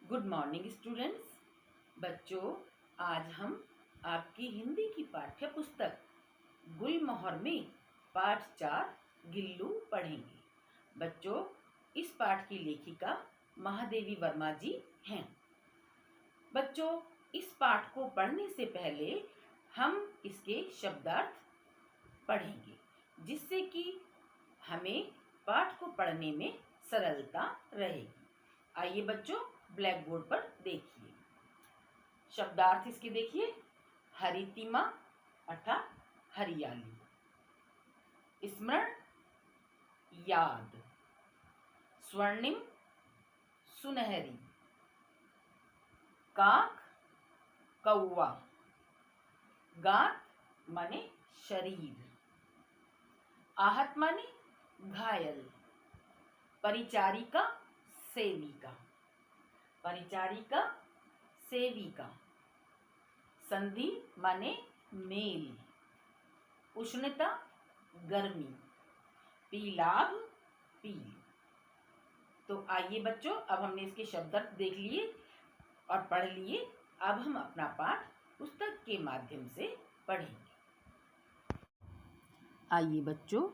Good morning students. बच्चों, आज हम आपकी हिंदी की पाठ्य पुस्तक गुलमोहर में पाठ 4 गिल्लू पढ़ेंगे। बच्चों, इस पाठ की लेखिका महादेवी वर्मा जी हैं। बच्चों, इस पाठ को पढ़ने से पहले हम इसके शब्दार्थ पढ़ेंगे, जिससे कि हमें पाठ को पढ़ने में सरलता रहेगी। आइए बच्चों, ब्लैक बोर्ड पर देखिए। शब्दार्थ इसके देखिए। हरितिमा अर्थात हरियाली, स्मरण याद, स्वर्णिम सुनहरी, काक कौवा, गात माने शरीर, आहत माने घायल, परिचारिका सेविका, परिचारिका सेविका, संधि माने मेल, उष्णता गर्मी, पीलाभ पील। तो आइए बच्चों, अब हमने इसके शब्दार्थ देख लिए और पढ़ लिए। अब हम अपना पाठ पुस्तक के माध्यम से पढ़ेंगे। आइए बच्चों,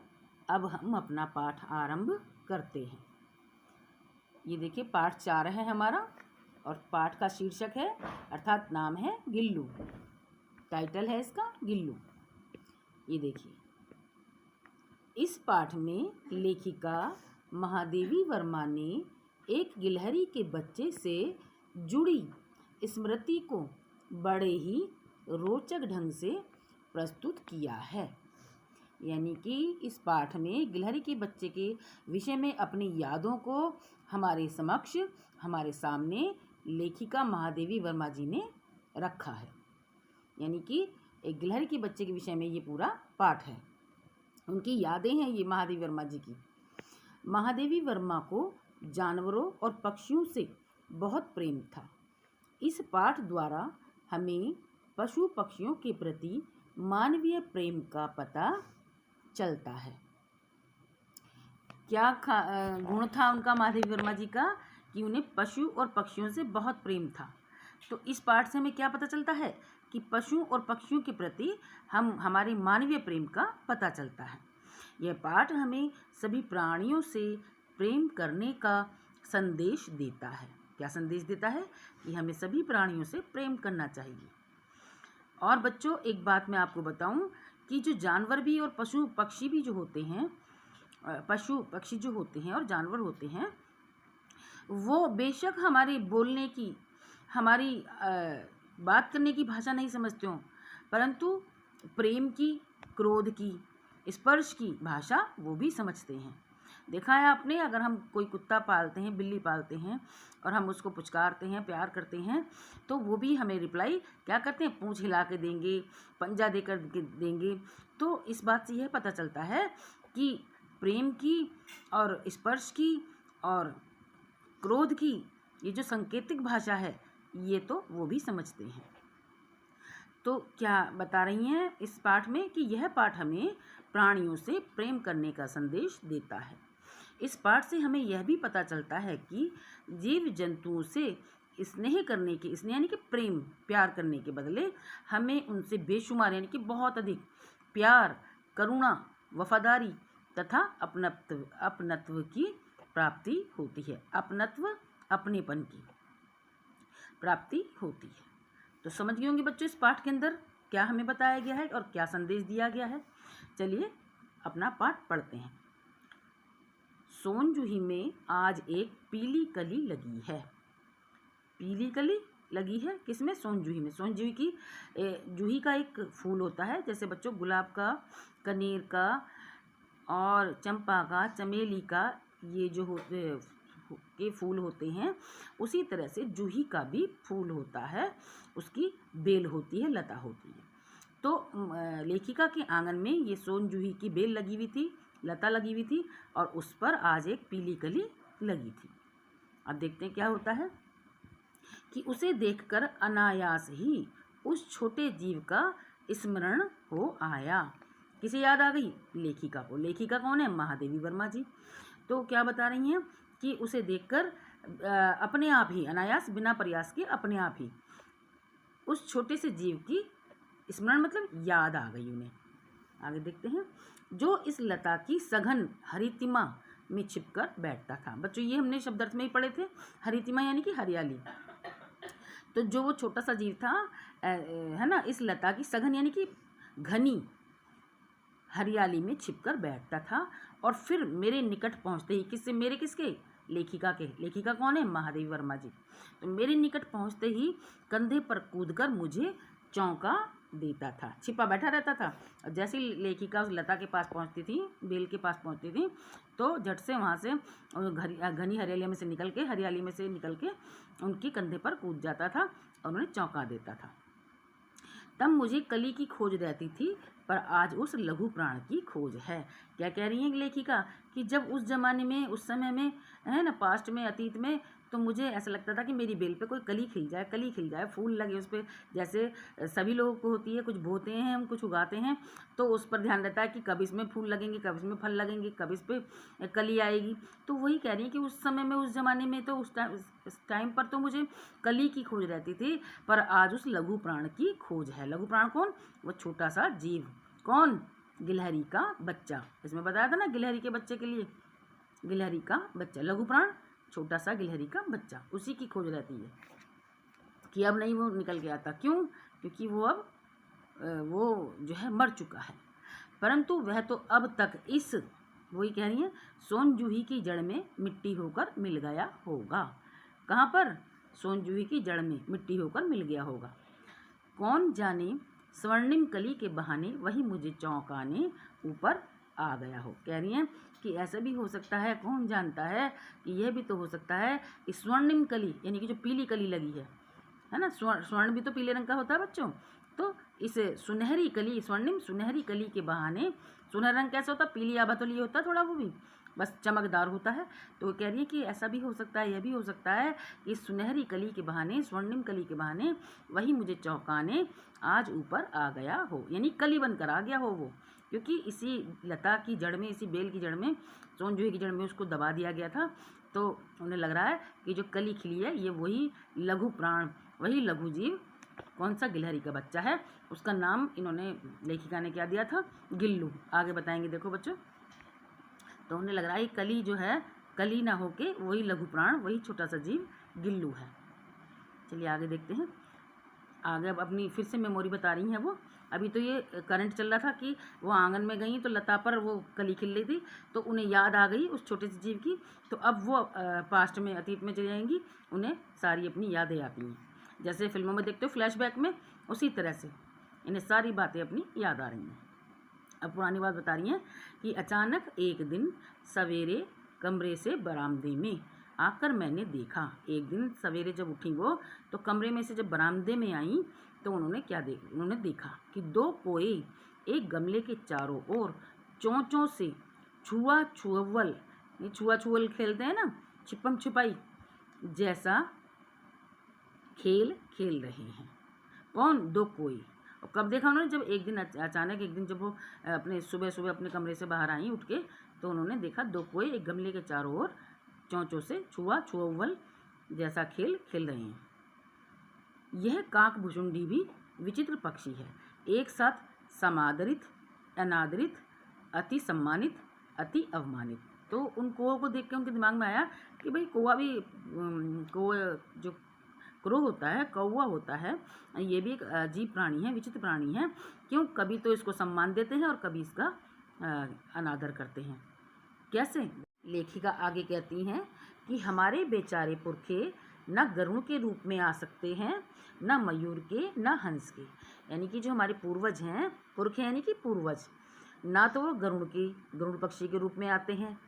अब हम अपना पाठ आरंभ करते हैं। ये देखिए, पाठ 4 है हमारा और पाठ का शीर्षक है अर्थात नाम है गिल्लू। टाइटल है इसका गिल्लू। ये देखिए, इस पाठ में लेखिका महादेवी वर्मा ने एक गिलहरी के बच्चे से जुड़ी स्मृति को बड़े ही रोचक ढंग से प्रस्तुत किया है। यानी कि इस पाठ में गिलहरी के बच्चे के विषय में अपनी यादों को हमारे समक्ष, हमारे सामने लेखिका महादेवी वर्मा जी ने रखा है। यानी कि एक गिलहरी के बच्चे के विषय में ये पूरा पाठ है। उनकी यादें हैं ये महादेवी वर्मा जी की। महादेवी वर्मा को जानवरों और पक्षियों से बहुत प्रेम था। इस पाठ द्वारा हमें पशु पक्षियों के प्रति मानवीय प्रेम का पता चलता है। क्या गुण था उनका, महादेवी वर्मा जी का, कि उन्हें पशु और पक्षियों से बहुत प्रेम था। तो इस पाठ से हमें क्या पता चलता है कि पशु और पक्षियों के प्रति हमारे मानवीय प्रेम का पता चलता है। यह पाठ हमें सभी प्राणियों से प्रेम करने का संदेश देता है। क्या संदेश देता है? कि हमें सभी प्राणियों से प्रेम करना चाहिए। और बच्चों, एक बात मैं आपको बताऊं कि जो जानवर भी और पशु पक्षी भी जो होते हैं, पशु पक्षी जो होते हैं और जानवर होते हैं, वो बेशक हमारे बोलने की, हमारी बात करने की भाषा नहीं समझते हों, परंतु प्रेम की, क्रोध की, स्पर्श की भाषा वो भी समझते हैं। देखा है आपने, अगर हम कोई कुत्ता पालते हैं, बिल्ली पालते हैं और हम उसको पुचकारते हैं, प्यार करते हैं, तो वो भी हमें रिप्लाई क्या करते हैं? पूंछ हिला के देंगे, पंजा देकर देंगे। तो इस बात से यह पता चलता है कि प्रेम की और स्पर्श की और क्रोध की ये जो सांकेतिक भाषा है, ये तो वो भी समझते हैं। तो क्या बता रही हैं इस पाठ में कि यह पाठ हमें प्राणियों से प्रेम करने का संदेश देता है। इस पाठ से हमें यह भी पता चलता है कि जीव जंतुओं से स्नेह करने के, स्नेह यानी कि प्रेम, प्यार करने के बदले हमें उनसे बेशुमार यानी कि बहुत अधिक प्यार, करुणा, वफादारी तथा अपनत्व की प्राप्ति होती है। अपनत्व, अपनेपन की प्राप्ति होती है। तो समझ गए होंगे बच्चों इस पाठ के अंदर क्या हमें बताया गया है और क्या संदेश दिया गया है। चलिए अपना पाठ पढ़ते हैं। सोनजूही में आज एक पीली कली लगी है। पीली कली लगी है किसमें? सोनजूही में। सोनजूही की जूही का एक फूल होता है, जैसे बच्चों गुलाब का, कनेर का और चंपा का, चमेली का, ये जो होते के फूल होते हैं, उसी तरह से जूही का भी फूल होता है, उसकी बेल होती है, लता होती है। तो लेखिका के आंगन में ये सोनजूही की बेल लगी हुई थी, लता लगी हुई थी और उस पर आज एक पीली कली लगी थी। अब देखते हैं क्या होता है कि उसे देखकर अनायास ही उस छोटे जीव का स्मरण हो आया। किसे याद आ गई? लेखिका को। लेखिका कौन है? महादेवी वर्मा जी। तो क्या बता रही हैं कि उसे देखकर अपने आप ही, अनायास बिना प्रयास के अपने आप ही उस छोटे से जीव की स्मरण मतलब याद आ गई उन्हें। आगे देखते हैं। जो इस लता की सघन हरितिमा में छिपकर बैठता था। बच्चों ये हमने शब्दार्थ में ही पढ़े थे, हरितिमा यानी कि हरियाली। तो जो वो छोटा सा जीव था है ना, इस लता की सघन यानी कि घनी हरियाली में छिपकर बैठता था और फिर मेरे निकट पहुंचते ही, किससे, मेरे किसके, लेखिका के। लेखिका कौन है, महादेवी वर्मा जी। तो मेरे निकट पहुंचते ही कंधे पर कूदकर मुझे चौंका देता था, छिपा बैठा रहता था। और जैसे ही लेखिका उस लता के पास पहुंचती थी, बेल के पास पहुंचती थी, तो झट से वहाँ से घनी हरियाली में से निकल के उनके कंधे पर कूद जाता था और उन्हें चौंका देता था। तब मुझे कली की खोज रहती थी, पर आज उस लघु प्राण की खोज है। क्या कह रही है लेखिका कि जब उस जमाने में, उस समय में, है ना, पास्ट में, अतीत में, तो मुझे ऐसा लगता था कि मेरी बेल पे कोई कली खिल जाए, फूल लगे उस पर, जैसे सभी लोगों को होती है, कुछ बोते हैं हम, कुछ उगाते हैं, तो उस पर ध्यान रहता है कि कब इसमें फूल लगेंगे, कब इसमें फल लगेंगे, कब इस पर कली आएगी। तो वही कह रही है कि उस समय में, उस ज़माने में, तो उस टाइम पर तो मुझे कली की खोज रहती थी, पर आज उस लघु प्राण की खोज है। लघु प्राण कौन, वो छोटा सा जीव, कौन, गिलहरी का बच्चा। इसमें बताया था ना, गिलहरी के बच्चे के लिए, गिलहरी का बच्चा, लघु प्राण, छोटा सा गिलहरी का बच्चा, उसी की खोज रहती है कि अब नहीं वो निकल के आता। क्यों, क्योंकि वो अब वो जो है मर चुका है। परंतु वह तो अब तक इस, वही कह रही है, सोन जूही की जड़ में मिट्टी होकर मिल गया होगा। कहाँ पर, सोन जूही की जड़ में मिट्टी होकर मिल गया होगा। कौन जाने स्वर्णिम कली के बहाने वही मुझे चौंकाने ऊपर आ गया हो। कह रही हैं कि ऐसा भी हो सकता है, कौन जानता है कि यह भी तो हो सकता है कि स्वर्णिम कली यानी कि जो पीली कली लगी है ना, स्वर्ण भी तो पीले रंग का होता है बच्चों, तो इस सुनहरी कली, स्वर्णिम सुनहरी कली के बहाने, सुनहरा रंग कैसा होता है, पीली आभा तो लिए होता है थोड़ा, वो भी बस चमकदार होता है। तो कह रही है कि ऐसा भी हो सकता है, यह भी हो सकता है कि सुनहरी कली के बहाने, स्वर्णिम कली के बहाने वही मुझे चौंकाने आज ऊपर आ गया हो, यानी कली बनकर आ गया हो वो, क्योंकि इसी लता की जड़ में, इसी बेल की जड़ में, सोन जूही की जड़ में उसको दबा दिया गया था। तो उन्हें लग रहा है कि जो कली खिली है ये वही लघु प्राण, वही लघु जीव, कौन सा, गिलहरी का बच्चा है। उसका नाम इन्होंने, लेखिका ने क्या दिया था, गिल्लू। आगे बताएंगे, देखो बच्चों। तो उन्हें लग रहा है कली जो है, कली ना होके वही लघु प्राण, वही छोटा सा जीव गिल्लू है। चलिए आगे देखते हैं। आगे अब अपनी फिर से मेमोरी बता रही हैं वो। अभी तो ये करंट चल रहा था कि वो आंगन में गई तो लता पर वो कली खिल रही थी, तो उन्हें याद आ गई उस छोटे से जीव की। तो अब वो पास्ट में, अतीत में चली जाएंगी, उन्हें सारी अपनी यादें आती हैं, जैसे फिल्मों में देखते हो फ्लैशबैक में, उसी तरह से इन्हें सारी बातें अपनी याद आ रही हैं। अब पुरानी बात बता रही हैं कि अचानक एक दिन सवेरे कमरे से बरामदे में आकर मैंने देखा, एक दिन सवेरे जब उठी वो, तो कमरे में से जब बरामदे में आई तो उन्होंने देखा कि दो कोए एक गमले के चारों ओर चोंचों से छुआ छुअल खेलते हैं ना, छिपम छिपाई जैसा खेल खेल रहे हैं। कौन, दो कोए। और कब देखा उन्होंने, जब एक दिन अचानक, एक दिन जब वो अपने सुबह अपने कमरे से बाहर आई उठ के, तो उन्होंने देखा दो कोए एक गमले के चारों ओर चोंचों से छुअल जैसा खेल खेल रहे हैं। यह काक भुजुंडी भी विचित्र पक्षी है, एक साथ समादरित, अनादरित, अति सम्मानित, अति अवमानित। तो उन कौओं को देख के उनके दिमाग में आया कि भाई कौआ भी, जो क्रो होता है, कौवा होता है, ये भी एक अजीब प्राणी है, विचित्र प्राणी है। क्यों, कभी तो इसको सम्मान देते हैं और कभी इसका अनादर करते हैं। कैसे, लेखिका आगे कहती हैं कि हमारे बेचारे पुरखे न गरुड़ के रूप में आ सकते हैं, न मयूर के, न हंस के, यानी कि जो हमारे पूर्वज हैं, पुरखे यानी कि पूर्वज, ना तो वो गरुड़ पक्षी के रूप में आते हैं,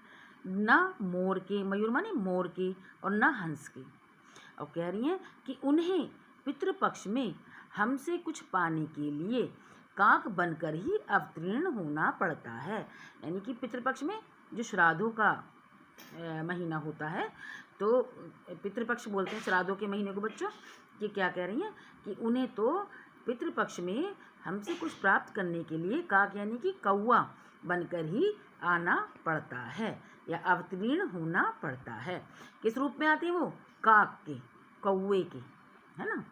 ना मोर के, मयूर माने मोर के, और ना हंस के। और कह रही हैं कि उन्हें पितृपक्ष में हमसे कुछ पाने के लिए काक बनकर ही अवतीर्ण होना पड़ता है, यानी कि पितृपक्ष में जो श्राद्धों का महीना होता है, तो पितृपक्ष बोलते हैं श्राद्धों के महीने को बच्चों। कि क्या कह रही हैं कि उन्हें तो पितृपक्ष में हमसे कुछ प्राप्त करने के लिए काक यानी कि कौवा बनकर ही आना पड़ता है। या अवतीर्ण होना पड़ता है। किस रूप में आती है वो? काक के, कौवे के, है ना।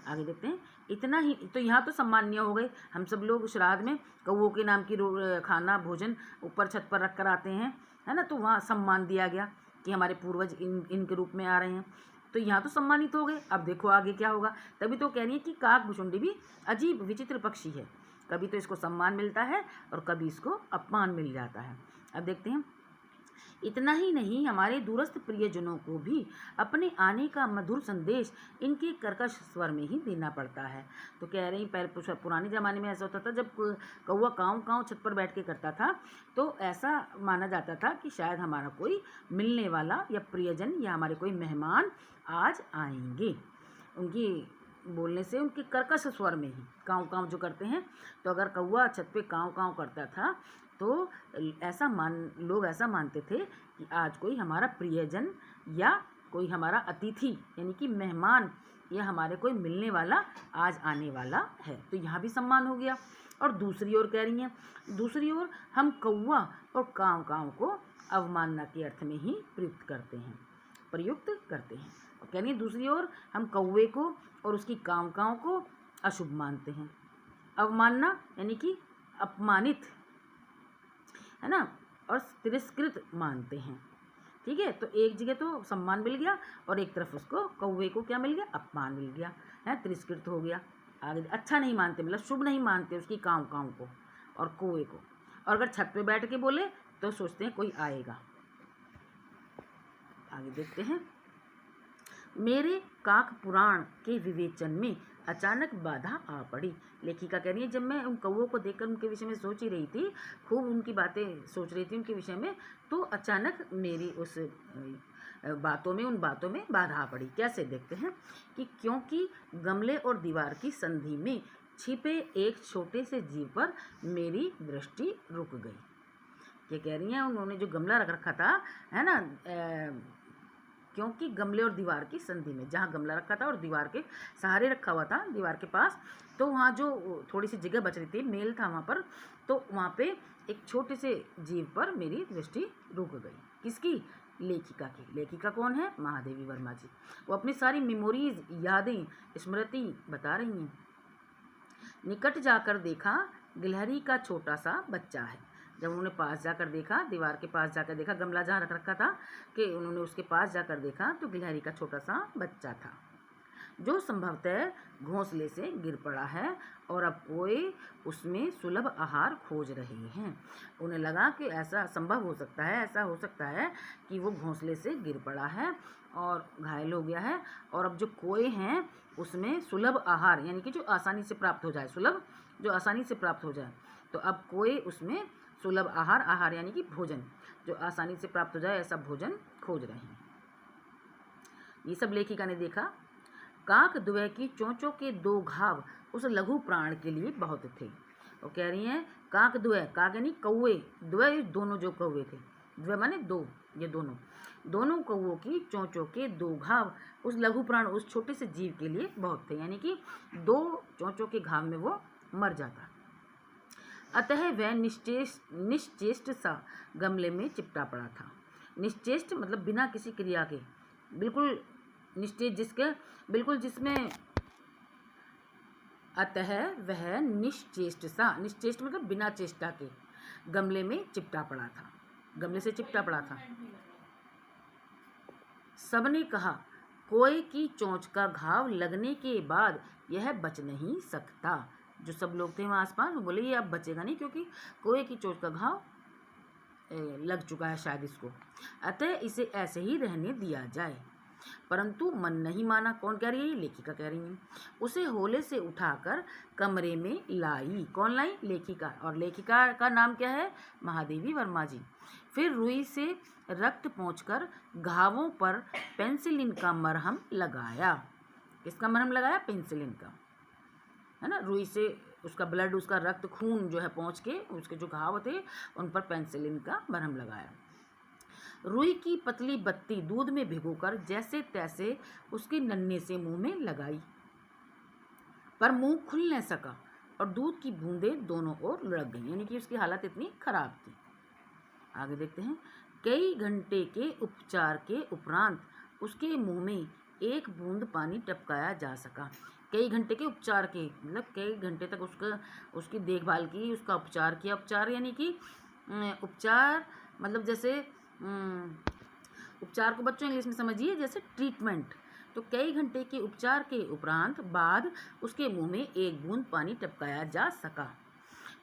आगे देखते हैं। इतना ही तो यहाँ तो सम्मानीय हो गए। हम सब लोग श्राद्ध में कौवों के नाम की खाना भोजन ऊपर छत पर रख कर आते हैं, है ना, तो वहाँ सम्मान दिया गया कि हमारे पूर्वज इनके रूप में आ रहे हैं। तो यहाँ तो सम्मानित हो गए। अब देखो आगे क्या होगा। तभी तो कह रही है कि काक भुसुंडी भी अजीब विचित्र पक्षी है। कभी तो इसको सम्मान मिलता है और कभी इसको अपमान मिल जाता है। अब देखते हैं। इतना ही नहीं, हमारे दूरस्थ प्रियजनों को भी अपने आने का मधुर संदेश इनके कर्कश स्वर में ही देना पड़ता है। तो कह रही पहले पुराने ज़माने में ऐसा होता था, जब कौवा काँव काँव छत पर बैठ के करता था तो ऐसा माना जाता था कि शायद हमारा कोई मिलने वाला या प्रियजन या हमारे कोई मेहमान आज आएंगे। उनकी बोलने से, उनके कर्कश स्वर में ही काँव काँव जो करते हैं, तो अगर कौवा छत पे काँव काँव करता था तो लोग ऐसा मानते थे कि आज कोई हमारा प्रियजन या कोई हमारा अतिथि यानी कि मेहमान या हमारे कोई मिलने वाला आज आने वाला है। तो यहाँ भी सम्मान हो गया। और दूसरी ओर कह रही हैं, दूसरी ओर हम कौवा और काँव काँव को अवमानना के अर्थ में ही प्रयुक्त करते हैं। और कह रही है दूसरी ओर हम कौवे को और उसकी काँव काँव को अशुभ मानते हैं। अवमानना यानी कि अपमानित, है ना, और तिरस्कृत मानते हैं। ठीक है, तो एक जगह तो सम्मान मिल गया और एक तरफ उसको कौवे को क्या मिल गया? अपमान मिल गया, है, तिरस्कृत हो गया। आगे अच्छा नहीं मानते, मतलब शुभ नहीं मानते उसकी काँव काँव को और कौवे को। और अगर छत पे बैठ के बोले तो सोचते हैं कोई आएगा। आगे देखते हैं। मेरे काक पुराण के विवेचन में अचानक बाधा आ पड़ी। लेखिका कह रही है, जब मैं उन कौवों को देखकर उनके विषय में सोच ही रही थी, खूब उनकी बातें सोच रही थी उनके विषय में, तो अचानक मेरी उस उन बातों में बाधा आ पड़ी। कैसे? देखते हैं कि क्योंकि गमले और दीवार की संधि में छिपे एक छोटे से जीव पर मेरी दृष्टि रुक गई। ये कह रही हैं, उन्होंने जो गमला रख रखा था, है ना, क्योंकि गमले और दीवार की संधि में, जहाँ गमला रखा था और दीवार के सहारे रखा हुआ था दीवार के पास, तो वहाँ जो थोड़ी सी जगह बच रही थी, मेल था वहाँ पर, तो वहाँ पे एक छोटे से जीव पर मेरी दृष्टि रुक गई। किसकी? लेखिका की। लेखिका कौन है? महादेवी वर्मा जी। वो अपनी सारी मेमोरीज, यादें, स्मृति बता रही हैं। निकट जाकर देखा, गिलहरी का छोटा सा बच्चा है। जब उन्होंने पास जाकर देखा, दीवार के पास जाकर देखा, गमला जहाँ रख रखा था, कि उन्होंने उसके पास जाकर देखा तो गिलहरी का छोटा सा बच्चा था, जो संभवतः घोंसले से गिर पड़ा है और अब कोई उसमें सुलभ आहार खोज रहे हैं। उन्हें लगा कि ऐसा संभव हो सकता है, ऐसा हो सकता है कि वो घोंसले से गिर पड़ा है और घायल हो गया है, और अब जो कोए हैं उसमें सुलभ आहार यानी कि जो आसानी से प्राप्त हो जाए, सुलभ जो आसानी से प्राप्त हो जाए, तो अब कोए उसमें सुलभ आहार यानी कि भोजन जो आसानी से प्राप्त हो जाए, ऐसा भोजन खोज रहे हैं। ये सब लेखिका ने देखा। काक द्वय की चोंचों के 2 घाव उस लघु प्राण के लिए बहुत थे। वो कह रही हैं काक द्वय, काक यानी कौवे, द्वय दोनों जो कौवे थे, द्वय माने 2, ये दोनों कौवों की चोंचों के 2 घाव उस लघु प्राण, उस छोटे से जीव के लिए बहुत थे, यानी कि 2 चोंचों के घाव में वो मर जाता। अतः वह निश्चेष्ट सा गमले में चिपटा पड़ा था। निश्चेष्ट मतलब बिना किसी क्रिया के, बिल्कुल निश्चेष्ट जिसके बिल्कुल जिसमें, अतः वह निश्चेष्ट सा, निश्चेष्ट मतलब बिना चेष्टा के, गमले में चिपटा पड़ा था, गमले से चिपटा पड़ा था। सबने कहा, कोए की चोंच का घाव लगने के बाद यह बच नहीं सकता। जो सब लोग थे वहाँ आसपास, वो बोले ये अब बचेगा नहीं, क्योंकि कोए की चोंच का घाव लग चुका है शायद इसको, अतः इसे ऐसे ही रहने दिया जाए। परंतु मन नहीं माना। कौन कह रही है? लेखिका कह रही है। उसे होले से उठाकर कमरे में लाई। कौन लाई? लेखिका। और लेखिका का नाम क्या है? महादेवी वर्मा जी। फिर रुई से रक्त पोंछकर घावों पर पेंसिलिन का मरहम लगाया। किसका मरहम लगाया? पेंसिलिन का, है ना, रुई से उसका ब्लड, उसका रक्त, खून जो है पोंछ के उसके जो घाव थे उन पर पेंसिलिन का मरहम लगाया। रुई की पतली बत्ती दूध में भिगोकर जैसे तैसे उसके नन्हे से मुंह में लगाई, पर मुंह खुल न सका और दूध की बूंदें दोनों ओर लुढ़क गईं, यानी कि उसकी हालत इतनी खराब थी। आगे देखते हैं। कई घंटे के उपचार के उपरांत उसके मुंह में एक बूंद पानी टपकाया जा सका। कई घंटे के उपचार के मतलब कई घंटे तक उसकी देखभाल की, उसका उपचार किया। उपचार यानी कि उपचार मतलब जैसे उपचार को बच्चों इंग्लिश में समझिए जैसे ट्रीटमेंट। तो कई घंटे के उपचार के उपरांत बाद उसके मुंह में एक बूंद पानी टपकाया जा सका।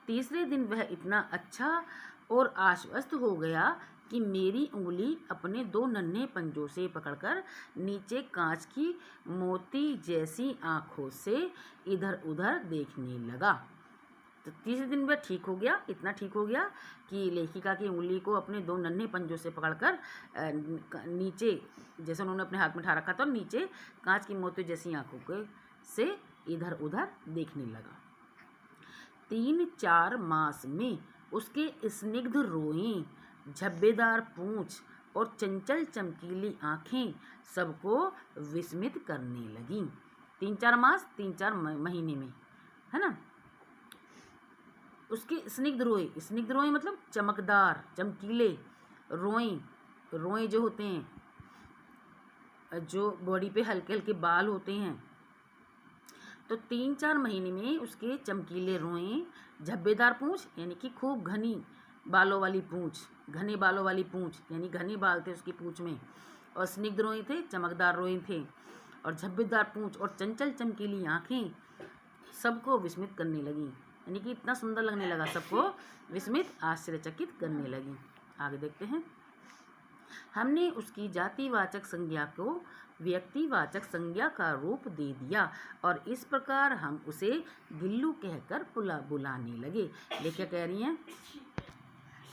तीसरे दिन वह इतना अच्छा और आश्वस्त हो गया कि मेरी उंगली अपने 2 नन्हे पंजों से पकड़कर नीचे कांच की मोती जैसी आंखों से इधर उधर देखने लगा। तो तीसरे दिन वह ठीक हो गया, इतना ठीक हो गया कि लेखिका की उंगली को अपने 2 नन्हे पंजों से पकड़कर नीचे, जैसे उन्होंने अपने हाथ में उठा रखा था, नीचे कांच की मोती जैसी आंखों से इधर उधर देखने लगा। 3-4 मास में उसके स्निग्ध रोएं, झब्बेदार पूंछ और चंचल चमकीली आंखें सबको विस्मित करने लगीं। 3-4 मास, 3-4 महीने में, है ना। उसके स्निग्ध रोएं मतलब चमकदार चमकीले रोएं जो होते हैं, जो बॉडी पे हल्के हल्के बाल होते हैं। तो 3-4 महीने में उसके चमकीले रोएं, झब्बेदार पूंछ यानी कि खूब घनी बालों वाली पूंछ, घने बालों वाली पूंछ यानी घने बाल थे उसकी पूंछ में, और स्निग्ध रोएं थे, चमकदार रोएं थे, और झब्बेदार पूंछ और चंचल चमकीली आंखें सबको विस्मित करने लगी। यानी कि इतना सुंदर लगने लगा, सबको विस्मित आश्चर्यचकित करने लगी। आगे देखते हैं। हमने उसकी जातिवाचक संज्ञा को व्यक्तिवाचक संज्ञा का रूप दे दिया और इस प्रकार हम उसे गिल्लू कहकर बुलाने लगे। लेखिका कह रही हैं,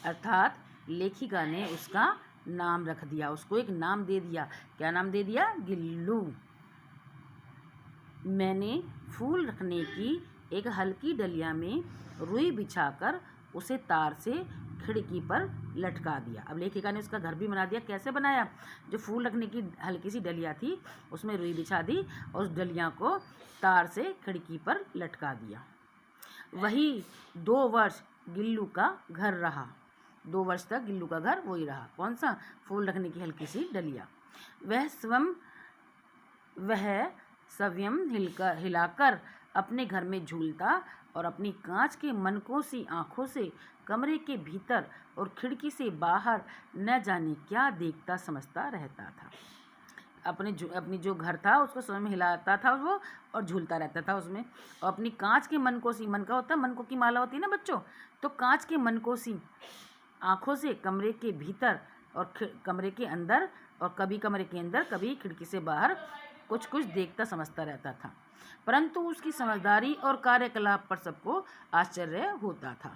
अर्थात लेखिका ने उसका नाम रख दिया, उसको एक नाम दे दिया। क्या नाम दे दिया? गिल्लू। मैंने फूल रखने की एक हल्की डलिया में रुई बिछाकर उसे तार से खिड़की पर लटका दिया। अब लेखिका ने उसका घर भी बना दिया। कैसे बनाया? जो फूल रखने की हल्की सी डलिया थी उसमें रुई बिछा दी और उस डलिया को तार से खिड़की पर लटका दिया। वही 2 वर्ष गिल्लू का घर रहा। 2 वर्ष तक गिल्लू का घर वही रहा। कौन सा? फूल रखने की हल्की सी डलिया। वह स्वयं हिलाकर अपने घर में झूलता और अपनी कांच के मनकों सी आंखों से कमरे के भीतर और खिड़की से बाहर न जाने क्या देखता समझता रहता था। अपनी जो घर था उसको स्वयं हिलाता था वो और झूलता रहता था उसमें, और अपनी कांच के मनकों सी, मन का होता है, मनकों की माला होती है ना बच्चों, तो कांच के मनकों सी आंखों से कमरे के भीतर और कमरे के अंदर, और कभी कमरे के अंदर कभी खिड़की से बाहर कुछ कुछ देखता समझता रहता था। परंतु उसकी समझदारी और कार्यकलाप पर सबको आश्चर्य होता था।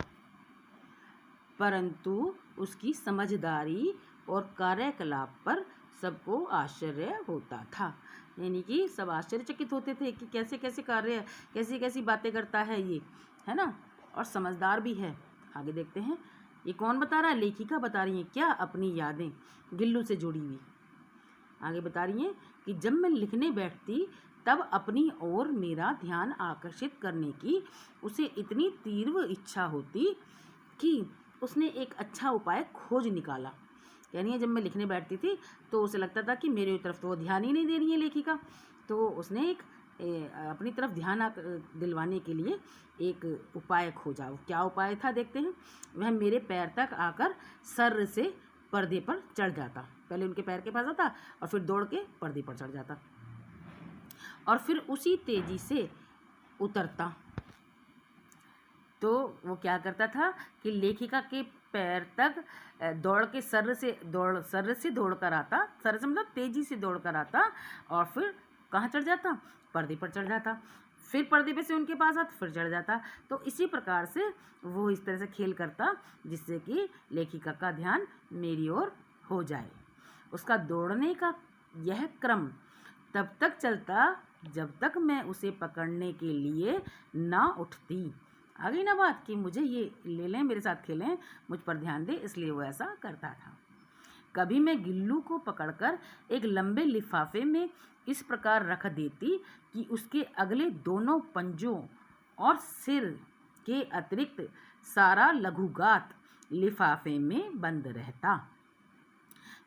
परंतु उसकी समझदारी और कार्यकलाप पर सबको आश्चर्य होता था। यानी कि सब आश्चर्यचकित होते थे कि कैसे कैसे कार्य, कैसी कैसी बातें करता है ये, है ना, और समझदार भी है। आगे देखते हैं। ये कौन बता रहा है? लेखिका बता रही है क्या? अपनी यादें गिल्लू से जुड़ी हुई। आगे बता रही हैं कि जब मैं लिखने बैठती तब अपनी ओर मेरा ध्यान आकर्षित करने की उसे इतनी तीव्र इच्छा होती कि उसने एक अच्छा उपाय खोज निकाला। यानी जब मैं लिखने बैठती थी तो उसे लगता था कि मेरी तरफ तो वो ध्यान ही नहीं दे रही है लेखिका, तो उसने एक अपनी तरफ ध्यान दिलवाने के लिए एक उपाय खोजा। क्या उपाय था देखते हैं। वह मेरे पैर तक आकर सर से पर्दे पर चढ़ जाता। पहले उनके पैर के पास आता और फिर दौड़ के पर्दे पर चढ़ जाता और फिर उसी तेजी से उतरता। तो वो क्या करता था कि लेखिका के पैर तक दौड़ के सर से दौड़ कर आता, सर से मतलब तेजी से दौड़ कर आता और फिर कहाँ चढ़ जाता? पर्दे पर चढ़ जाता। फिर पर्दे पे से उनके पास आता, फिर चढ़ जाता। तो इसी प्रकार से वो इस तरह से खेल करता जिससे कि लेखिका का ध्यान मेरी ओर हो जाए। उसका दौड़ने का यह क्रम तब तक चलता जब तक मैं उसे पकड़ने के लिए ना उठती। आ गई ना बात कि मुझे ये ले लें, मेरे साथ खेलें, मुझ पर ध्यान दे, इसलिए वो ऐसा करता था। कभी मैं गिल्लू को पकड़कर एक लंबे लिफाफे में इस प्रकार रख देती कि उसके अगले दोनों पंजों और सिर के अतिरिक्त सारा लघुगात लिफाफे में बंद रहता।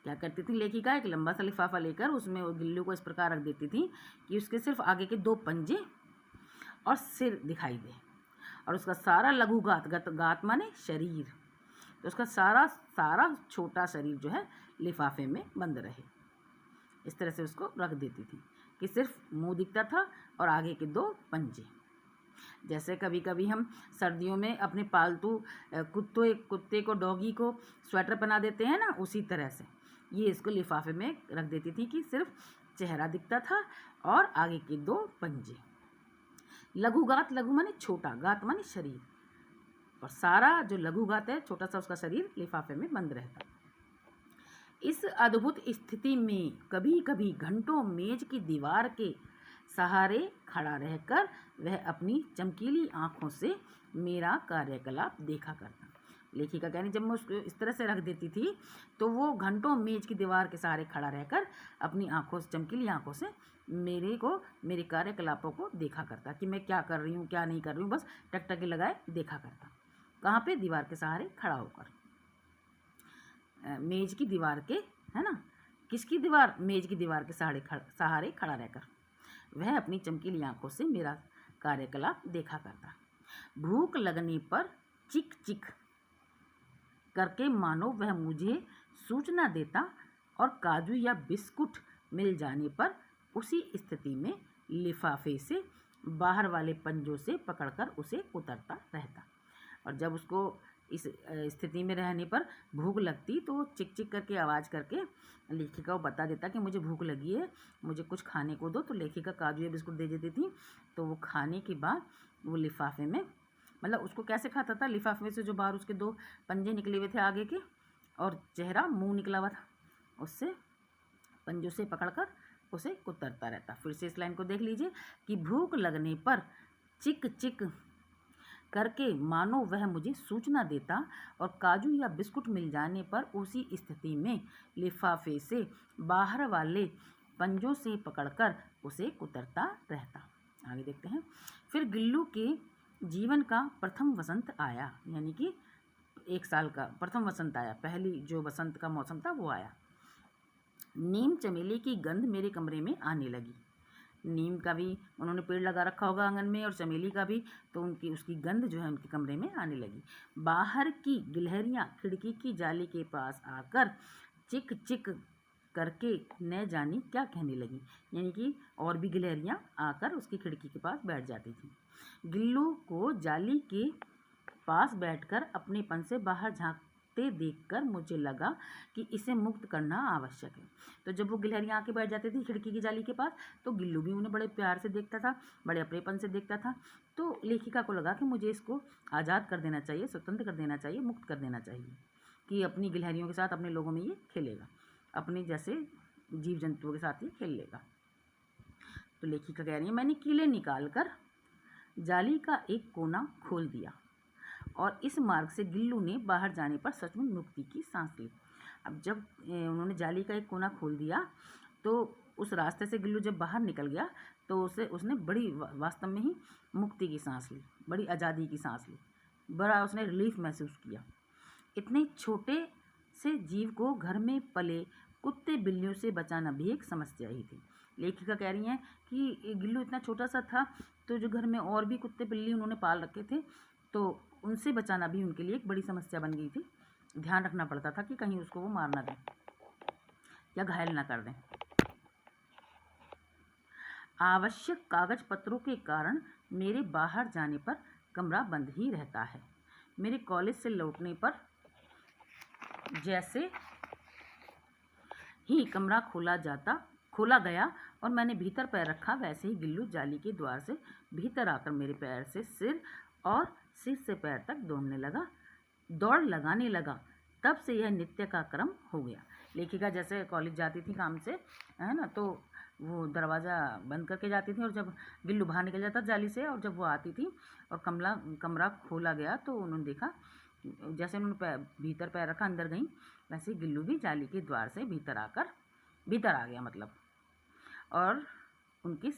क्या करती थी लेखिका, एक लंबा सा लिफाफा लेकर उसमें वो गिल्लू को इस प्रकार रख देती थी कि उसके सिर्फ आगे के 2 पंजे और सिर दिखाई दे, और उसका सारा लघु गात, गात माने शरीर, तो उसका सारा सारा छोटा शरीर जो है लिफाफे में बंद रहे। इस तरह से उसको रख देती थी कि सिर्फ मुंह दिखता था और आगे के 2 पंजे। जैसे कभी कभी हम सर्दियों में अपने पालतू कुत्ते को, डॉगी को स्वेटर पहना देते हैं ना, उसी तरह से ये इसको लिफाफे में रख देती थी कि सिर्फ चेहरा दिखता था और आगे के 2 पंजे। लघु गात, लघु माने छोटा, गात माने शरीर, और सारा जो लघु गात है छोटा सा उसका शरीर लिफाफे में बंद रहता। इस अद्भुत स्थिति में कभी कभी घंटों मेज की दीवार के सहारे खड़ा रहकर वह अपनी चमकीली आंखों से मेरा कार्यकलाप देखा करता। लेखिका कहनी जब मैं उसको इस तरह से रख देती थी तो वो घंटों मेज की दीवार के सहारे खड़ा रहकर अपनी आंखों से, चमकीली आंखों से मेरे कार्यकलापों को देखा करता कि मैं क्या कर रही हूँ, क्या नहीं कर रही हूँ, बस टकटकी लगाए देखा करता। कहाँ पे? दीवार के सहारे खड़ा होकर, मेज की दीवार के, है ना, किसकी दीवार? मेज की दीवार के सहारे खड़ा रहकर वह अपनी चमकीली आंखों से मेरा कार्यकलाप देखा करता। भूख लगने पर चिक चिक करके मानो वह मुझे सूचना देता और काजू या बिस्कुट मिल जाने पर उसी स्थिति में लिफाफे से बाहर वाले पंजों से पकड़कर उसे कुतरता रहता। और जब उसको इस स्थिति में रहने पर भूख लगती तो चिक चिक करके आवाज़ करके लेखिका को बता देता कि मुझे भूख लगी है, मुझे कुछ खाने को दो। तो लेखिका काजू या बिस्कुट दे देती थी। तो वो खाने के बाद वो लिफाफे में, मतलब उसको कैसे खाता था? लिफाफे में से जो बाहर उसके 2 पंजे निकले हुए थे आगे के और चेहरा मुंह निकला हुआ था, उससे पंजों से पकड़कर उसे कुतरता रहता। फिर से इस लाइन को देख लीजिए कि भूख लगने पर चिक चिक करके मानो वह मुझे सूचना देता और काजू या बिस्कुट मिल जाने पर उसी स्थिति में लिफाफे से बाहर वाले पंजों से पकड़कर उसे कुतरता रहता। आगे देखते हैं। फिर गिल्लू के जीवन का प्रथम वसंत आया, यानी कि 1 साल का प्रथम वसंत आया, पहली जो वसंत का मौसम था वो आया। नीम चमेली की गंध मेरे कमरे में आने लगी। नीम का भी उन्होंने पेड़ लगा रखा होगा आंगन में, और चमेली का भी, तो उसकी गंध जो है उनके कमरे में आने लगी। बाहर की गिलहरियाँ खिड़की की जाली के पास आकर चिक चिक करके न जानी क्या कहने लगी, यानी कि और भी गिलहरियाँ आकर उसकी खिड़की के पास बैठ जाती थी। गिल्लू को जाली के पास बैठकर अपनेपन से बाहर झांकते देखकर मुझे लगा कि इसे मुक्त करना आवश्यक है। तो जब वो गिलहरियाँ आके बैठ जाती थी खिड़की की जाली के पास, तो गिल्लू भी उन्हें बड़े प्यार से देखता था, बड़े अपनेपन से देखता था। तो लेखिका को लगा कि मुझे इसको आज़ाद कर देना चाहिए, स्वतंत्र कर देना चाहिए, मुक्त कर देना चाहिए, कि अपनी गिलहरियों के साथ, अपने लोगों में ये खेलेगा, अपने जैसे जीव जंतुओं के साथ ये खेल लेगा। तो लेखिका कह रही है, मैंने कीले निकाल कर जाली का एक कोना खोल दिया और इस मार्ग से गिल्लू ने बाहर जाने पर सचमुच मुक्ति की सांस ली। अब जब उन्होंने जाली का एक कोना खोल दिया तो उस रास्ते से गिल्लू जब बाहर निकल गया तो उसने बड़ी वास्तव में ही मुक्ति की सांस ली, बड़ी आज़ादी की सांस ली, बड़ा उसने रिलीफ महसूस किया। इतने छोटे से जीव को घर में पले कुत्ते बिल्लियों से बचाना भी एक समस्या ही थी। लेखिका कह रही हैं कि गिल्लू इतना छोटा सा था, तो जो घर में और भी कुत्ते बिल्ली उन्होंने पाल रखे थे, तो उनसे बचाना भी उनके लिए एक बड़ी समस्या बन गई थी। ध्यान रखना पड़ता था कि कहीं उसको वो मार ना दें या घायल ना कर दें। आवश्यक कागज पत्रों के कारण मेरे बाहर जाने पर कमरा बंद ही रहता है। मेरे कॉलेज से लौटने पर जैसे ही कमरा खोला गया और मैंने भीतर पैर रखा, वैसे ही गिल्लू जाली के द्वार से भीतर आकर मेरे पैर से सिर और सिर से पैर तक दौड़ लगाने लगा। तब से यह नित्य का क्रम हो गया। लेखिका जैसे कॉलेज जाती थी काम से, है ना, तो वो दरवाज़ा बंद करके जाती थी और जब गिल्लू बाहर निकल जाता जाली से, और जब वो आती थी और कमरा खोला गया तो उन्होंने देखा, जैसे उन्होंने भीतर पैर रखा, अंदर गई, वैसे गिल्लू भी जाली के द्वार से भीतर आ गया मतलब, और उनकी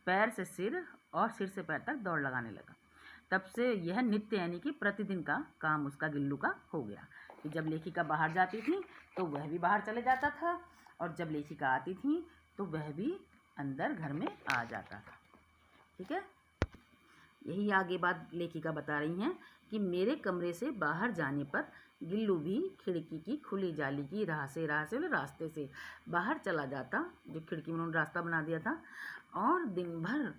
पैर से सिर और सिर से पैर तक दौड़ लगाने लगा। तब से यह नित्य यानी कि प्रतिदिन का काम उसका गिल्लू का हो गया। कि जब लेखिका बाहर जाती थी तो वह भी बाहर चले जाता था, और जब लेखिका आती थी तो वह भी अंदर घर में आ जाता था। ठीक है, यही आगे बात लेखिका बता रही हैं कि मेरे कमरे से बाहर जाने पर गिल्लू भी खिड़की की खुली जाली की रास्ते से बाहर चला जाता, जो खिड़की में उन्होंने रास्ता बना दिया था, और दिन भर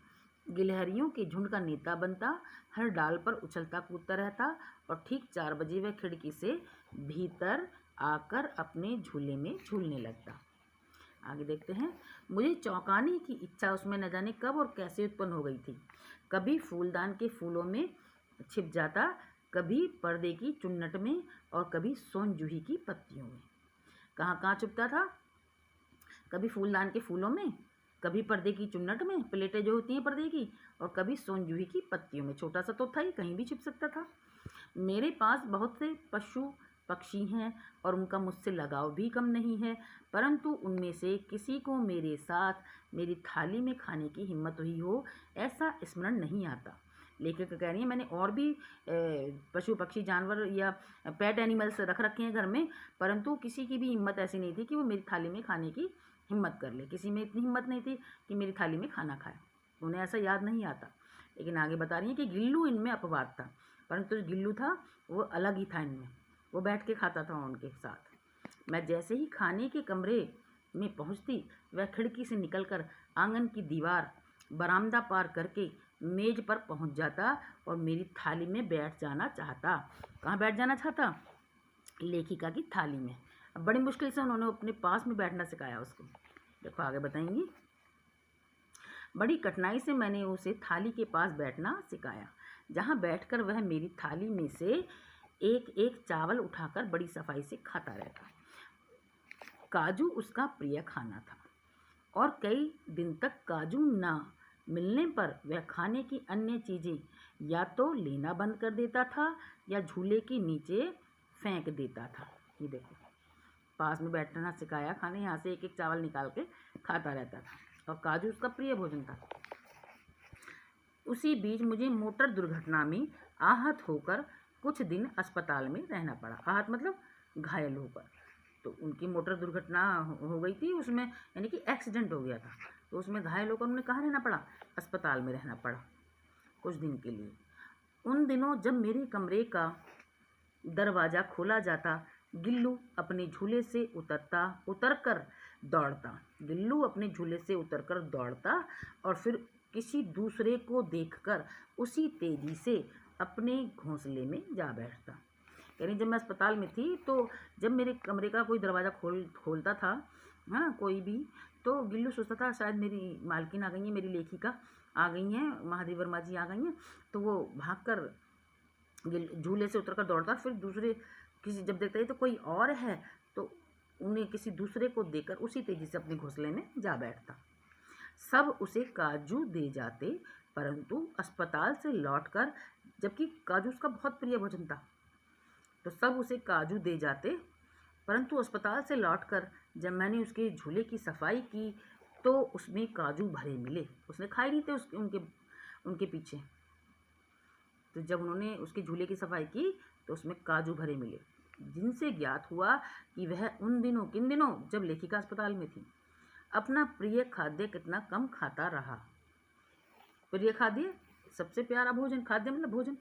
गिलहरियों के झुंड का नेता बनता, हर डाल पर उछलता कूदता रहता, और ठीक 4 बजे वह खिड़की से भीतर आकर अपने झूले में झूलने लगता। आगे देखते हैं। मुझे चौंकाने की इच्छा उसमें न जाने कब और कैसे उत्पन्न हो गई थी। कभी फूलदान के फूलों में छिप जाता, कभी पर्दे की चुन्नट में, और कभी सोन जूही की पत्तियों में। कहाँ कहाँ छुपता था? कभी फूलदान के फूलों में, कभी पर्दे की चुन्नट में, प्लेटें जो होती हैं पर्दे की, और कभी सोन जूही की पत्तियों में। छोटा सा तो था ही, कहीं भी छिप सकता था। मेरे पास बहुत से पशु पक्षी हैं और उनका मुझसे लगाव भी कम नहीं है, परंतु उनमें से किसी को मेरे साथ मेरी थाली में खाने की हिम्मत हुई हो, ऐसा स्मरण नहीं आता। लेखक कह रही है मैंने और भी पशु पक्षी जानवर या पेट एनिमल्स रख रखे हैं घर में, परंतु किसी की भी हिम्मत ऐसी नहीं थी कि वो मेरी थाली में खाने की हिम्मत कर ले। किसी में इतनी हिम्मत नहीं थी कि मेरी थाली में खाना खाए, उन्हें ऐसा याद नहीं आता। लेकिन आगे बता रही है कि गिल्लू इनमें अपवाद था, परंतु जो गिल्लू था वो अलग ही था इनमें, वो बैठ के खाता था उनके साथ। मैं जैसे ही खाने के कमरे में पहुंचती, वह खिड़की से निकलकर आंगन की दीवार, बरामदा पार करके मेज पर पहुंच जाता और मेरी थाली में बैठ जाना चाहता। कहाँ बैठ जाना चाहता? लेखिका की थाली में। अब बड़ी मुश्किल से उन्होंने अपने पास में बैठना सिखाया उसको। देखो आगे बताएंगी। बड़ी कठिनाई से मैंने उसे थाली के पास बैठना सिखाया, जहाँ बैठकर वह मेरी थाली में से एक एक चावल उठाकर बड़ी सफाई से खाता रहता। काजू उसका प्रिय खाना था, और कई दिन तक काजू ना मिलने पर वह खाने की अन्य चीज़ें या तो लेना बंद कर देता था या झूले के नीचे फेंक देता था। ये देखो, पास में बैठना सिखाया, खाने यहाँ से एक एक चावल निकाल के खाता रहता था, और काजू उसका प्रिय भोजन था। उसी बीच मुझे मोटर दुर्घटना में आहत होकर कुछ दिन अस्पताल में रहना पड़ा। आहत मतलब घायल होकर। तो उनकी मोटर दुर्घटना हो गई थी, उसमें यानी कि एक्सीडेंट हो गया था, तो उसमें घायल होकर उन्हें कहाँ रहना पड़ा? अस्पताल में रहना पड़ा कुछ दिन के लिए। उन दिनों जब मेरे कमरे का दरवाज़ा खोला जाता, गिल्लू अपने झूले से उतरकर दौड़ता। गिल्लू अपने झूले से उतरकर दौड़ता और फिर किसी दूसरे को देखकर उसी तेज़ी से अपने घोंसले में जा बैठता। यानी जब मैं अस्पताल में थी, तो जब मेरे कमरे का कोई दरवाज़ा खोलता था, हाँ कोई भी, तो गिल्लू सोचता था शायद मेरी मालकिन आ गई है, मेरी लेखिका आ गई हैं, महादेवी वर्मा जी आ गई हैं, तो वो भागकर झूले से उतरकर दौड़ता। फिर दूसरे किसी जब देखता है तो कोई और है, तो उन्हें किसी दूसरे को देखकर उसी तेज़ी से अपने घोंसले में जा बैठता। सब उसे काजू दे जाते, परंतु अस्पताल से लौटकर, जबकि काजू उसका बहुत प्रिय भोजन था, तो सब उसे काजू दे जाते, परंतु अस्पताल से लौटकर जब मैंने उसके झूले की सफाई की तो उसमें काजू भरे मिले। उसने खाए नहीं थे उनके पीछे। तो जब उन्होंने उसके झूले की सफाई की तो उसमें काजू भरे मिले, जिनसे ज्ञात हुआ कि वह उन दिनों, किन दिनों, जब लेखिका अस्पताल में थी, अपना प्रिय खाद्य कितना कम खाता रहा। प्रिय खाद्य, सबसे प्यारा भोजन, खाद्य मतलब भोजन।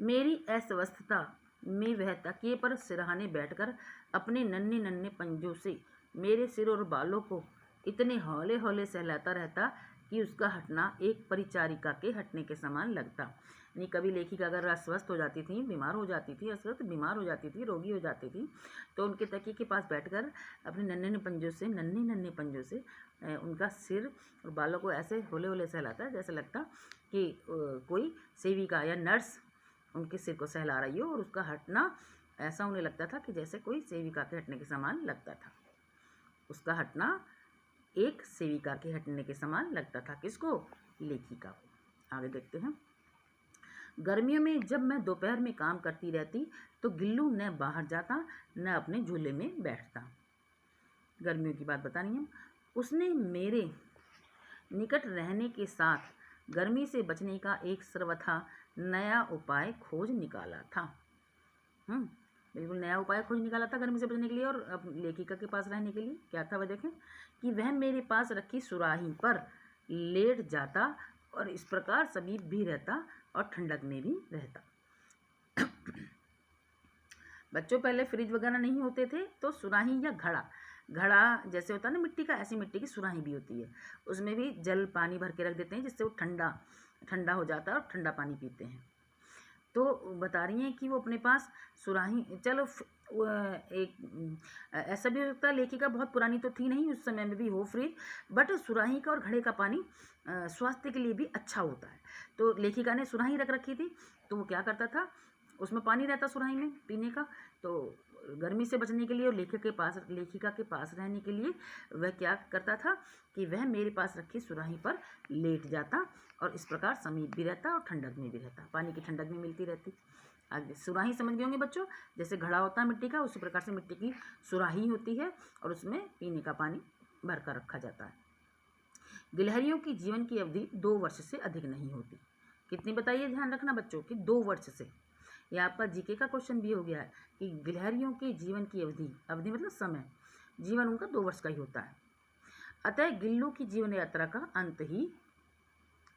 मेरी अस्वस्थता में वह तकिए पर सिरहाने बैठकर अपने नन्हे नन्हे पंजों से मेरे सिर और बालों को इतने हौले हौले सहलाता रहता कि उसका हटना एक परिचारिका के हटने के समान लगता। यानी कभी लेखिका अगर अस्वस्थ हो जाती थी, बीमार हो जाती थी, बीमार हो जाती थी, रोगी हो जाती थी, तो उनके तकिए के पास बैठकर अपने नन्हे नन्हे पंजों से उनका सिर और बालों को ऐसे होले होले सहलाता, जैसे लगता कि कोई सेविका या नर्स उनके सिर को सहला रही हो, और उसका हटना ऐसा उन्हें लगता था कि जैसे कोई सेविका के हटने के समान लगता था। उसका हटना एक सेविका के हटने के समान लगता था। किसको? लेखिका को। आगे देखते हैं। गर्मियों में जब मैं दोपहर में काम करती रहती तो गिल्लू न बाहर जाता न अपने झूले में बैठता। गर्मियों की बात बता रही हूँ। उसने मेरे निकट रहने के साथ गर्मी से बचने का एक सर्वथा नया उपाय खोज निकाला था। बिल्कुल नया उपाय खोज निकाला था गर्मी से बचने के लिए और लेखिका के पास रहने के लिए। क्या था वह देखें कि वह मेरे पास रखी सुराही पर लेट जाता और इस प्रकार समीप भी रहता और ठंडक में भी रहता। बच्चों पहले फ्रिज वगैरह नहीं होते थे तो सुराही या घड़ा, घड़ा जैसे होता है ना मिट्टी का, ऐसी मिट्टी की सुराही भी होती है, उसमें भी जल पानी भर के रख देते हैं जिससे वो ठंडा ठंडा हो जाता है और ठंडा पानी पीते हैं। तो बता रही हैं कि वो अपने पास सुराही, चलो एक ऐसा भी हो सकता है लेखिका बहुत पुरानी तो थी नहीं, उस समय में भी हो फ्रिज, बट सुराही का और घड़े का पानी स्वास्थ्य के लिए भी अच्छा होता है। तो लेखिका ने सुराही रख रखी थी, तो वो क्या करता था, उसमें पानी रहता सुराही में पीने का, तो गर्मी से बचने के लिए और लेखिका के पास रहने के लिए वह क्या करता था कि वह मेरे पास रखी सुराही पर लेट जाता और इस प्रकार समीप भी रहता और ठंडक में भी रहता, पानी की ठंडक भी मिलती रहती। आगे सुराही समझ गए होंगे बच्चों, जैसे घड़ा होता है मिट्टी का, उसी प्रकार से मिट्टी की सुराही होती है और उसमें पीने का पानी भर कर रखा जाता है। गिलहरियों की जीवन की अवधि 2 वर्ष से अधिक नहीं होती। कितनी बताइए, ध्यान रखना बच्चों कि 2 वर्ष से। यह आपका जीके का क्वेश्चन भी हो गया है कि गिलहरियों के जीवन की अवधि, अवधि मतलब समय, जीवन उनका 2 वर्ष का ही होता है। अतः गिल्लू की जीवन यात्रा का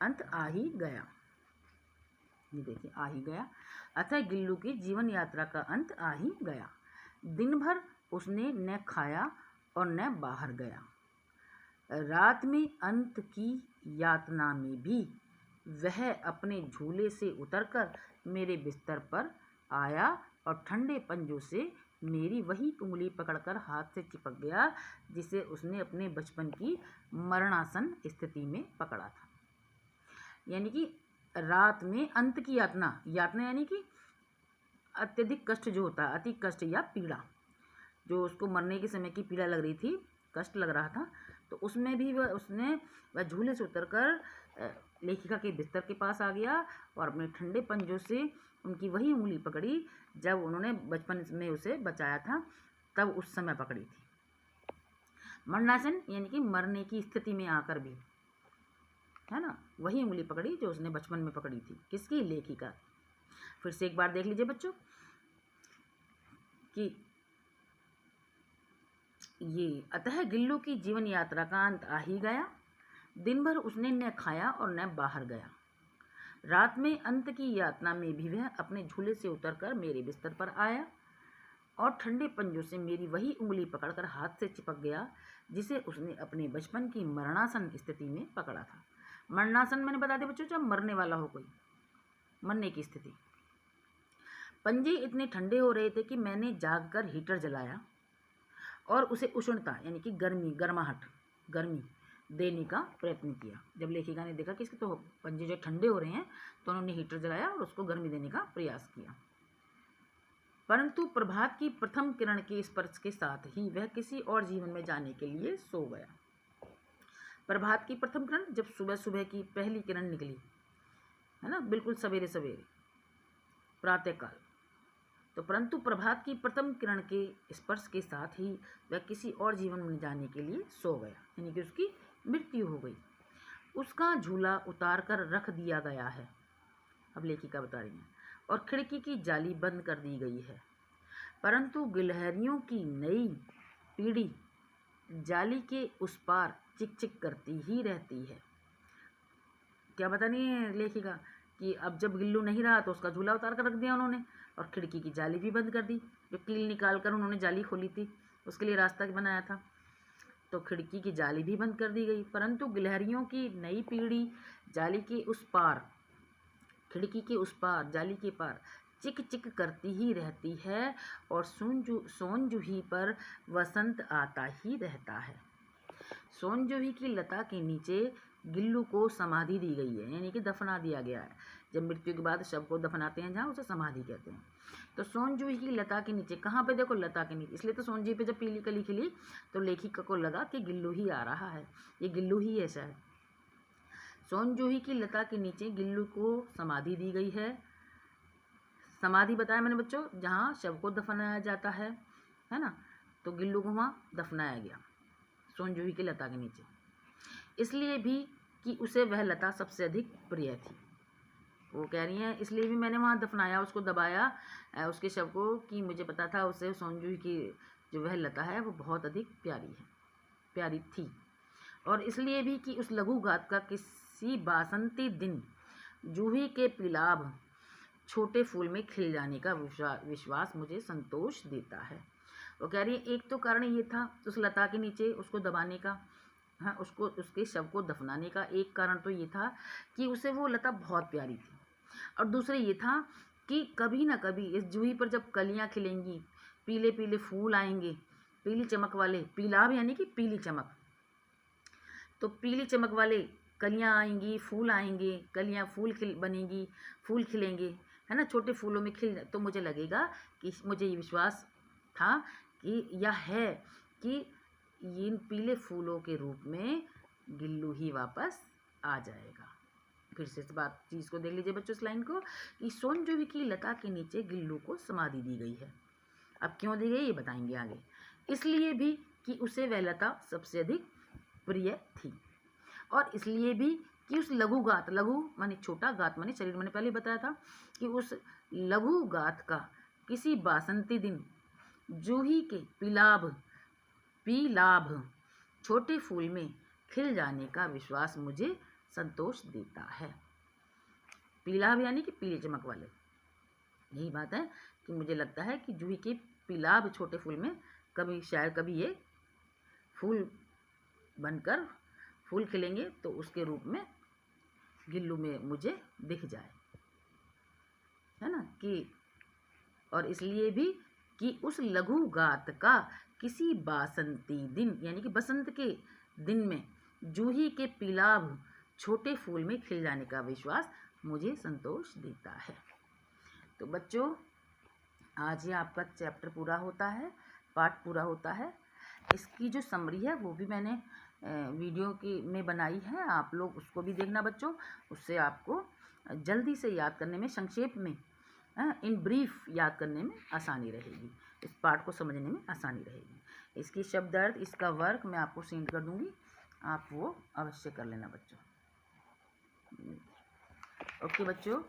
अंत आ ही गया। ये देखिए आ ही गया। अतः गिल्लू की जीवन यात्रा का अंत आ ही गया। दिन भर उसने न खाया और न बाहर गया। रात में अंत की यातना में भी वह अपने झूले से उतरकर मेरे बिस्तर पर आया और ठंडे पंजों से मेरी वही उंगली पकड़कर हाथ से चिपक गया जिसे उसने अपने बचपन की मरणासन स्थिति में पकड़ा था। यानी कि रात में अंत की यातना, यातना यानी कि अत्यधिक कष्ट जो होता है, अति कष्ट या पीड़ा, जो उसको मरने के समय की पीड़ा लग रही थी, कष्ट लग रहा था, तो उसमें भी वह झूले से उतरकर लेखिका के बिस्तर के पास आ गया और अपने ठंडे पंजों से उनकी वही उंगली पकड़ी जब उन्होंने बचपन में उसे बचाया था, तब उस समय पकड़ी थी। मरणासन यानी कि मरने की स्थिति में आकर भी, है ना, वही उंगली पकड़ी जो उसने बचपन में पकड़ी थी। किसकी? लेखिका। फिर से एक बार देख लीजिए बच्चों कि ये अतः गिल्लू की जीवन यात्रा का अंत आ ही गया। दिन भर उसने न खाया और न बाहर गया। रात में अंत की यातना में भी वह अपने झूले से उतरकर मेरे बिस्तर पर आया और ठंडे पंजों से मेरी वही उंगली पकड़कर हाथ से चिपक गया जिसे उसने अपने बचपन की मरणासन स्थिति में पकड़ा था। मरणासन मैंने बता दिया बच्चों, जब मरने वाला हो कोई, मरने की स्थिति। पंजे इतने ठंडे हो रहे थे कि मैंने जागकर हीटर जलाया और उसे उष्णता यानी कि गर्मी देने का प्रयत्न किया। जब लेखिका ने देखा कि इसके तो पंजे जो ठंडे हो रहे हैं तो उन्होंने हीटर जलाया और उसको गर्मी देने का प्रयास किया। परंतु प्रभात की प्रथम किरण के स्पर्श के साथ ही वह किसी और जीवन में जाने के लिए सो गया। प्रभात की प्रथम किरण, जब सुबह सुबह की पहली किरण निकली, है ना, बिल्कुल सवेरे सवेरे प्रातःकाल, तो परंतु प्रभात की प्रथम किरण के स्पर्श के साथ ही वह किसी और जीवन में जाने के लिए सो गया, यानी कि उसकी मृत्यु हो गई। उसका झूला उतार कर रख दिया गया है, अब लेखिका बता रही है, और खिड़की की जाली बंद कर दी गई है। परंतु गिलहरियों की नई पीढ़ी जाली के उस पार चिक चिक करती ही रहती है। क्या बता रही है लेखिका कि अब जब गिल्लू नहीं रहा तो उसका झूला उतार कर रख दिया उन्होंने और खिड़की की जाली भी बंद कर दी। जो कील निकाल कर उन्होंने जाली खोली थी उसके लिए रास्ता बनाया था, तो खिड़की की जाली भी बंद कर दी गई। परंतु गिलहरियों की नई पीढ़ी जाली के उस पार, खिड़की के उस पार, जाली के पार चिक चिक करती ही रहती है और सोनजूही पर वसंत आता ही रहता है। सोनजूही की लता के नीचे गिल्लू को समाधि दी गई है, यानी कि दफना दिया गया है। जब मृत्यु के बाद शव को दफनाते हैं जहाँ, उसे समाधि कहते हैं। तो सोनजूही की लता के नीचे, कहाँ पे देखो, लता के नीचे, इसलिए तो सोनजूही पे जब पीली कली खिली तो लेखिका को लगा कि गिल्लू ही आ रहा है, ये गिल्लू ही है शायद। सोनजूही की लता के नीचे गिल्लू को समाधि दी गई है। समाधि बताया मैंने बच्चों, जहाँ शव को दफनाया जाता है ना, तो गिल्लू को वहाँ दफनाया गया सोनजूही की लता के नीचे, इसलिए भी कि उसे वह लता सबसे अधिक प्रिय थी। वो कह रही हैं इसलिए भी मैंने वहाँ दफनाया, उसको दबाया उसके शव को, कि मुझे पता था उससे सोनजूही की जो वह लता है वो बहुत अधिक प्यारी थी। और इसलिए भी कि उस लघु घात का किसी बासंती दिन जूही के पिलाभ छोटे फूल में खिल जाने का विश्वास मुझे संतोष देता है। वो कह रही है एक तो कारण ये था उस लता के नीचे उसको दबाने का, हाँ, उसको उसके शव को दफनाने का एक कारण तो ये था कि उसे वो लता बहुत प्यारी थी, और दूसरे ये था कि कभी ना कभी इस जूही पर जब कलियां खिलेंगी, पीले पीले फूल आएंगे, पीली चमक वाले, पीलाभ यानी कि पीली चमक, तो पीली चमक वाले कलियां आएंगी, फूल आएंगे, कलियां बनेंगी, फूल खिलेंगे, है ना, छोटे फूलों में खिल, तो मुझे लगेगा कि मुझे ये विश्वास था कि यह है कि इन पीले फूलों के रूप में गिल्लू ही वापस आ जाएगा। फिर से इस बात चीज़ को देख लीजिए बच्चों, इस लाइन को, कि सोनजूही की लता के नीचे गिल्लू को समाधि दी गई है। अब क्यों दी गई ये बताएंगे आगे। इसलिए भी कि उसे वह लता सबसे अधिक प्रिय थी, और इसलिए भी कि उस लघु गात, लघु माने छोटा, गात माने शरीर, मैंने पहले बताया था कि उस लघु गात का किसी बासंती दिन जूही के पीलाभ छोटे फूल में खिल जाने का विश्वास मुझे संतोष देता है। पीलाभ यानी कि पीले चमक वाले, यही बात है कि मुझे लगता है कि जूही के पीलाभ छोटे फूल में शायद कभी ये फूल बनकर फूल खिलेंगे तो उसके रूप में गिल्लू में मुझे दिख जाए, है ना, कि और इसलिए भी कि उस लघु गात का किसी बासंती दिन यानी कि बसंत के दिन में जूही के पीलाभ छोटे फूल में खिल जाने का विश्वास मुझे संतोष देता है। तो बच्चों आज ये आपका चैप्टर पूरा होता है, पाठ पूरा होता है। इसकी जो समरी है वो भी मैंने वीडियो में बनाई है, आप लोग उसको भी देखना बच्चों, उससे आपको जल्दी से याद करने में, संक्षेप में, इन ब्रीफ याद करने में आसानी रहेगी, इस पाठ को समझने में आसानी रहेगी। इसकी शब्द अर्थ, इसका वर्क मैं आपको सेंड कर दूंगी, आप वो अवश्य कर लेना बच्चों। ओके बच्चों।